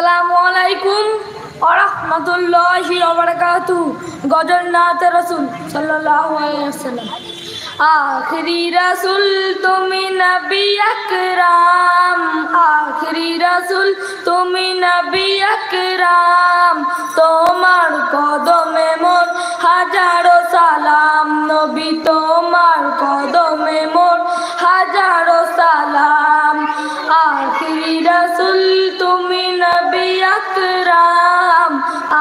আসসালামু আলাইকুম ওয়া রাহমাতুল্লাহি ওয়া বারাকাতুহু। গজল নাতে রাসূল সাল্লাল্লাহু আলাইহি ওয়াসাল্লাম। আখিরি রাসূল তুমি নবী আকরাম, আখিরি রাসূল তুমি নবী আকরাম, তোমার কদমে মোর হাজারো সালাম, নবী তোমার কদমে মোর হাজারো সালাম। আখিরি রাসূল তুমি নবী আকরাম,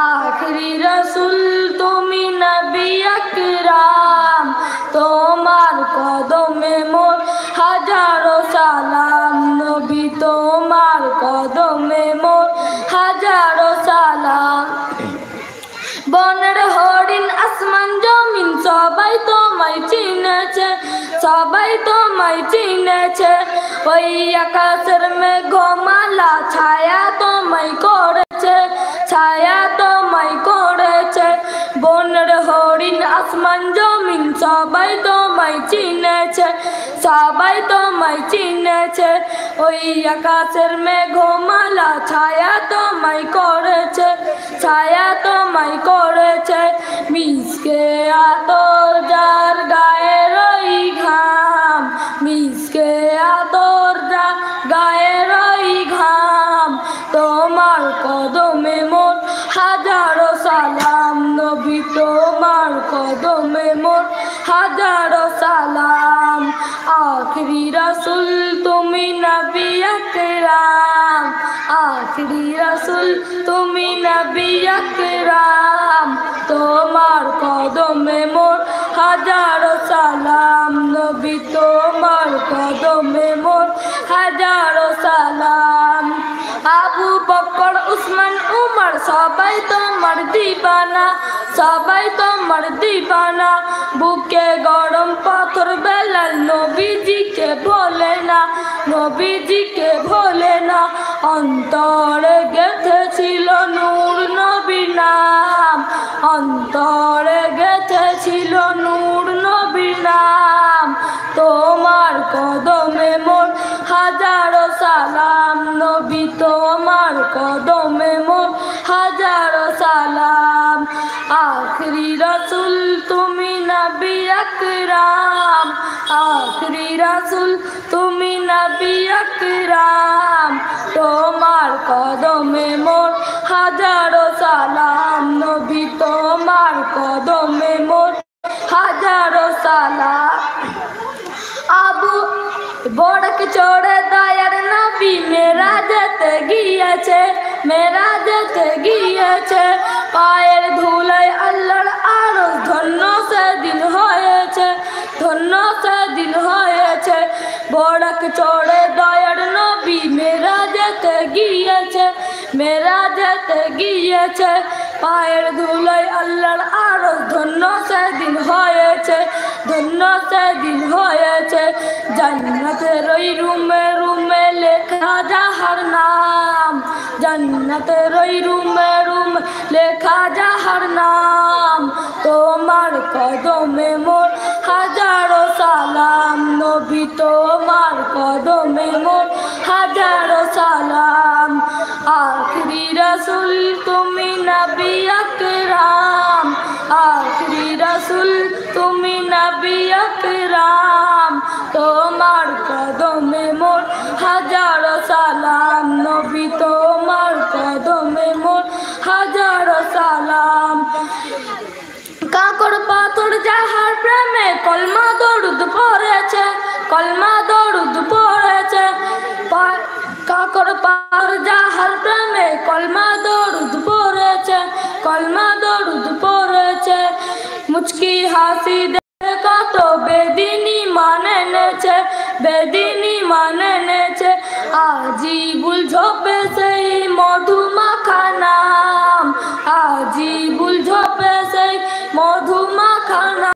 আখিরি রাসূল তুমি নবী আকরাম, তোমার কদমে মোর হাজারো সালাম, নবী তোমার কদমে মোর হাজারো সালাম। বনের হরিণ আসমান জমিন সবাই তোমায় চিনেছে, সবাই তোমায় চিনেছে। ওই আকাশের মেঘমালা ছায়া তোমায় করেছে, ছায়া তোমায় করেছে। বনের হরিণ আসমান জমিন সবাই তোমায় চিনেছে, সবাই তোমায় চিনেছে। ওই আকাশের মেঘমালা ছায়া তোমায় করেছে, ছায়া তোমায় করেছে। মিসকে আতর যার গায়ের ওই ঘাম, মিসকে আতর যার গায়ের ওই ঘাম, তোমার কদমে মোর হাজারো সালাম, নবী তোমার কদমে মোর হাজারো সালাম। আখিরি রাসূল তুমি নবী আকরাম, আখিরি রাসূল তুমি নবী আকরাম, তোমার কদমে মোর হাজারো সালাম, নবী তোমার কদমে মোর হাজারো সালাম। আবু বকর উসমান উমর সবাই তোমার দিবানা, সবাই তোমার দিবানা। বুকে গরম পাথর বেলাল নবীজিকে ভোলে না, নবীজিকে ভোলে না। অন্তরে গেঁথেছিল নূর নবীর নাম, অন্তরে গেঁথেছিল নূর নবীর নাম, তোমার কদমে মোর হাজারো সালাম, নবী তোমার কদমে মোর হাজারো সালাম। আখিরি রাসূল তুমি নবী আকরাম, আখিরি রাসূল তুমি নবী আকরাম, তোমার কদমে মোর হাজারো সালাম, নবী তোমার কদমে মোর হাজারো সালাম। আবু বড়ক চড়ে দয়ার নবী মেরাজতে গিয়েছে, মেরাজতে গিয়েছে। পায়ের ধুলায় আল্লাহর আরশ ধন্য সেদিন হয়েছে, ধন্য সেদিন হয়েছে। বড়ক চড়ে দয়ার নবী মেরাজতে গিয়েছে, মেরাজতে গিয়েছে। পায়ের ধুলায় আল্লাহর আরশ ধন্য সেদিন হয়েছে, ধন্য সেদিন হয়েছে। জান্নাতের ওই রুমে রুমে লেখা যাহার নাম, জান্নাতের ওই রুমে রুমে লেখা যাহার নাম, তোমার কদমে মোর হাজারো সালাম, নবী তোমার কদমে মোর হাজারো সালাম। আখিরি রাসূল তুমি নবী আকরাম, আখিরি রাসূল তুমি নবী আকরাম, তোমার কদমে মোর হাজারো সালাম, নবী তোমার কদমে মোর হাজারো সালাম। কাকর পাথর যাহার প্রেমে কলমা দরুদ পড়েছে, কলমা দরুদ পড়েছে। কাকর পাথর যাহার প্রেমে কলমা দরুদ পড়েছে, কলমা দরুদ পড়েছে। মুচকি হাসি দেখে কত বেদিনী মানে নেছে, বেদিনী মানে নেছে। আজিবুল ঝোপে সেই মধুমাখা নাম, আজিবুল ঝোপে সেই মধুমাখা নাম।